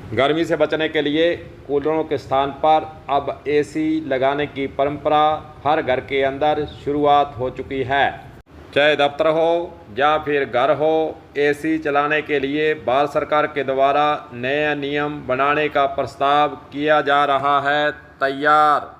गर्मी से बचने के लिए कूलरों के स्थान पर अब एसी लगाने की परंपरा हर घर के अंदर शुरुआत हो चुकी है। चाहे दफ्तर हो या फिर घर हो, एसी चलाने के लिए भारत सरकार के द्वारा नए नियम बनाने का प्रस्ताव किया जा रहा है तैयार।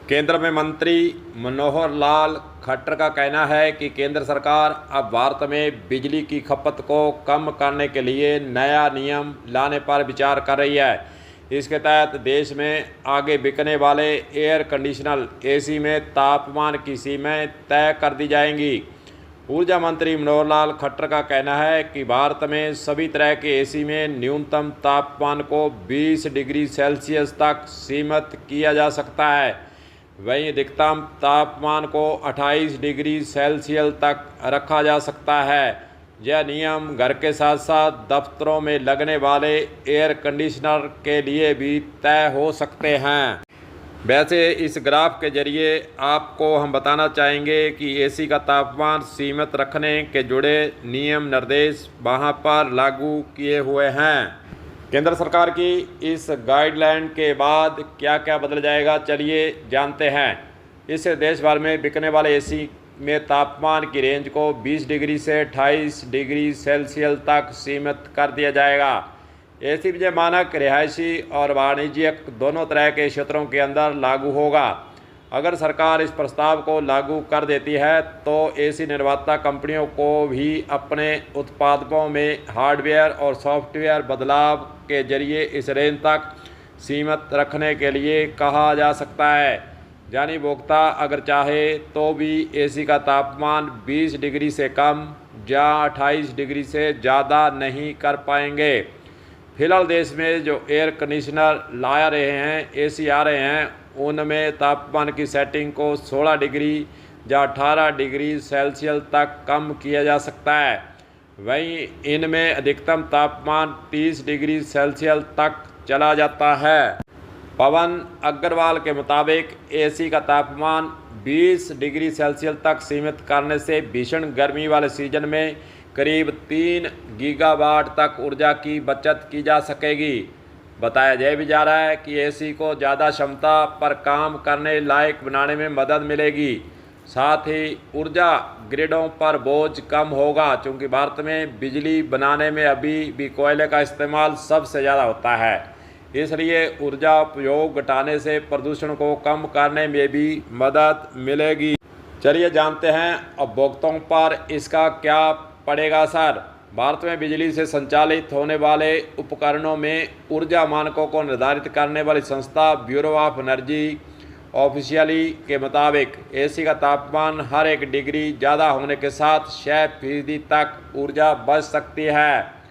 केंद्र में मंत्री मनोहर लाल खट्टर का कहना है कि केंद्र सरकार अब भारत में बिजली की खपत को कम करने के लिए नया नियम लाने पर विचार कर रही है। इसके तहत देश में आगे बिकने वाले एयर कंडीशनर एसी में तापमान की सीमाएं तय कर दी जाएंगी। ऊर्जा मंत्री मनोहर लाल खट्टर का कहना है कि भारत में सभी तरह के एसी में न्यूनतम तापमान को 20 डिग्री सेल्सियस तक सीमित किया जा सकता है। वहीं अधिकतम तापमान को 28 डिग्री सेल्सियस तक रखा जा सकता है। यह नियम घर के साथ साथ दफ्तरों में लगने वाले एयर कंडीशनर के लिए भी तय हो सकते हैं। वैसे इस ग्राफ के जरिए आपको हम बताना चाहेंगे कि एसी का तापमान सीमित रखने के जुड़े नियम निर्देश वहां पर लागू किए हुए हैं। केंद्र सरकार की इस गाइडलाइन के बाद क्या क्या बदल जाएगा, चलिए जानते हैं। इससे देश भर में बिकने वाले एसी में तापमान की रेंज को 20 डिग्री से 28 डिग्री सेल्सियस तक सीमित कर दिया जाएगा। एसी विजय मानक रिहायशी और वाणिज्यिक दोनों तरह के क्षेत्रों के अंदर लागू होगा। अगर सरकार इस प्रस्ताव को लागू कर देती है तो एसी निर्माता कंपनियों को भी अपने उत्पादों में हार्डवेयर और सॉफ्टवेयर बदलाव के जरिए इस रेंज तक सीमित रखने के लिए कहा जा सकता है। यानी उपभोक्ता अगर चाहे तो भी एसी का तापमान 20 डिग्री से कम या 28 डिग्री से ज़्यादा नहीं कर पाएंगे। फिलहाल देश में जो एयर कंडीशनर ला रहे हैं, एसी आ रहे हैं, उनमें तापमान की सेटिंग को 16 डिग्री या 18 डिग्री सेल्सियस तक कम किया जा सकता है। वहीं इनमें अधिकतम तापमान 30 डिग्री सेल्सियस तक चला जाता है। पवन अग्रवाल के मुताबिक एसी का तापमान 20 डिग्री सेल्सियस तक सीमित करने से भीषण गर्मी वाले सीजन में करीब 3 गीगावाट तक ऊर्जा की बचत की जा सकेगी। बताया यह भी जा रहा है कि एसी को ज़्यादा क्षमता पर काम करने लायक बनाने में मदद मिलेगी। साथ ही ऊर्जा ग्रिडों पर बोझ कम होगा, क्योंकि भारत में बिजली बनाने में अभी भी कोयले का इस्तेमाल सबसे ज़्यादा होता है। इसलिए ऊर्जा उपयोग घटाने से प्रदूषण को कम करने में भी मदद मिलेगी। चलिए जानते हैं उपभोक्ताओं पर इसका क्या पड़ेगा असर। भारत में बिजली से संचालित होने वाले उपकरणों में ऊर्जा मानकों को निर्धारित करने वाली संस्था ब्यूरो ऑफ एनर्जी ऑफिशियली के मुताबिक एसी का तापमान हर 1 डिग्री ज़्यादा होने के साथ 6% तक ऊर्जा बच सकती है।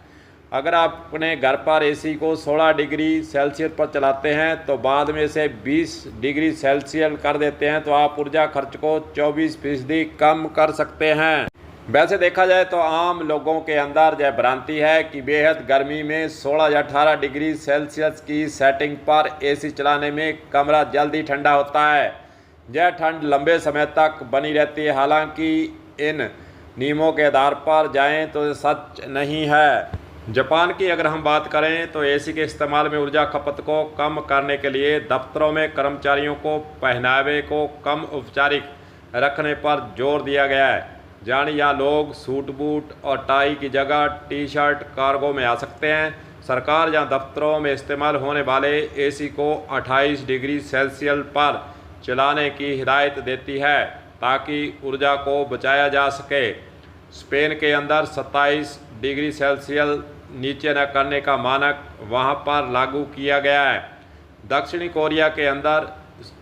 अगर आप अपने घर पर एसी को 16 डिग्री सेल्सियस पर चलाते हैं तो बाद में इसे 20 डिग्री सेल्सियस कर देते हैं तो आप ऊर्जा खर्च को 24% कम कर सकते हैं। वैसे देखा जाए तो आम लोगों के अंदर यह भ्रांति है कि बेहद गर्मी में 16 या 18 डिग्री सेल्सियस की सेटिंग पर एसी चलाने में कमरा जल्दी ठंडा होता है। यह ठंड लंबे समय तक बनी रहती है। हालांकि इन नियमों के आधार पर जाएं तो सच नहीं है। जापान की अगर हम बात करें तो एसी के इस्तेमाल में ऊर्जा खपत को कम करने के लिए दफ्तरों में कर्मचारियों को पहनावे को कम औपचारिक रखने पर जोर दिया गया है। यानी यहाँ लोग सूट बूट और टाई की जगह टी शर्ट कार्गो में आ सकते हैं। सरकार जहाँ दफ्तरों में इस्तेमाल होने वाले एसी को 28 डिग्री सेल्सियस पर चलाने की हिदायत देती है ताकि ऊर्जा को बचाया जा सके। स्पेन के अंदर 27 डिग्री सेल्सियस नीचे न करने का मानक वहाँ पर लागू किया गया है। दक्षिणी कोरिया के अंदर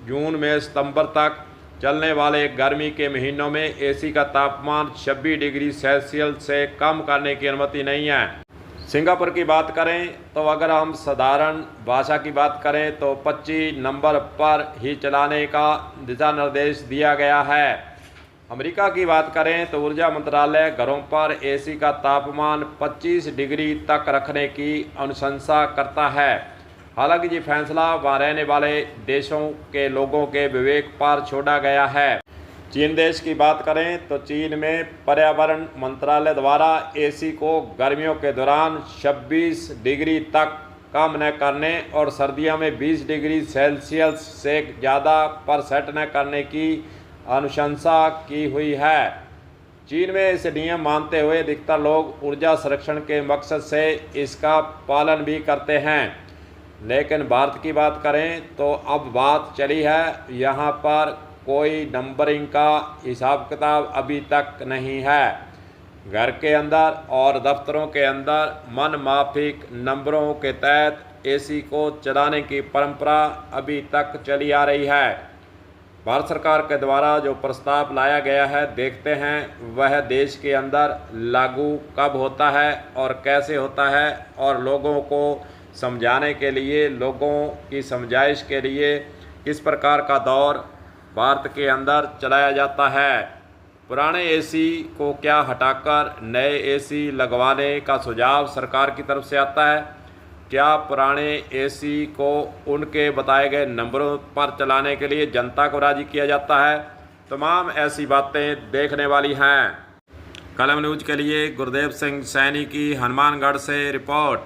जून में सितंबर तक चलने वाले गर्मी के महीनों में एसी का तापमान 26 डिग्री सेल्सियस से कम करने की अनुमति नहीं है। सिंगापुर की बात करें तो अगर हम साधारण भाषा की बात करें तो 25 नंबर पर ही चलाने का दिशा निर्देश दिया गया है। अमेरिका की बात करें तो ऊर्जा मंत्रालय घरों पर एसी का तापमान 25 डिग्री तक रखने की अनुशंसा करता है। हालांकि ये फैसला वहाँ रहने वाले देशों के लोगों के विवेक पर छोड़ा गया है। चीन देश की बात करें तो चीन में पर्यावरण मंत्रालय द्वारा एसी को गर्मियों के दौरान 26 डिग्री तक कम न करने और सर्दियों में 20 डिग्री सेल्सियस से ज़्यादा पर सेट न करने की अनुशंसा की हुई है। चीन में इस नियम मानते हुए अधिकतर लोग ऊर्जा संरक्षण के मकसद से इसका पालन भी करते हैं। लेकिन भारत की बात करें तो अब बात चली है, यहाँ पर कोई नंबरिंग का हिसाब किताब अभी तक नहीं है। घर के अंदर और दफ्तरों के अंदर मनमाफिक नंबरों के तहत एसी को चलाने की परंपरा अभी तक चली आ रही है। भारत सरकार के द्वारा जो प्रस्ताव लाया गया है, देखते हैं वह देश के अंदर लागू कब होता है और कैसे होता है, और लोगों को समझाने के लिए, लोगों की समझाइश के लिए किस प्रकार का दौर भारत के अंदर चलाया जाता है। पुराने एसी को क्या हटाकर नए एसी लगवाने का सुझाव सरकार की तरफ से आता है। क्या पुराने एसी को उनके बताए गए नंबरों पर चलाने के लिए जनता को राजी किया जाता है। तमाम ऐसी बातें देखने वाली हैं। कलम न्यूज़ के लिए गुरदेव सिंह सैनी की हनुमानगढ़ से रिपोर्ट।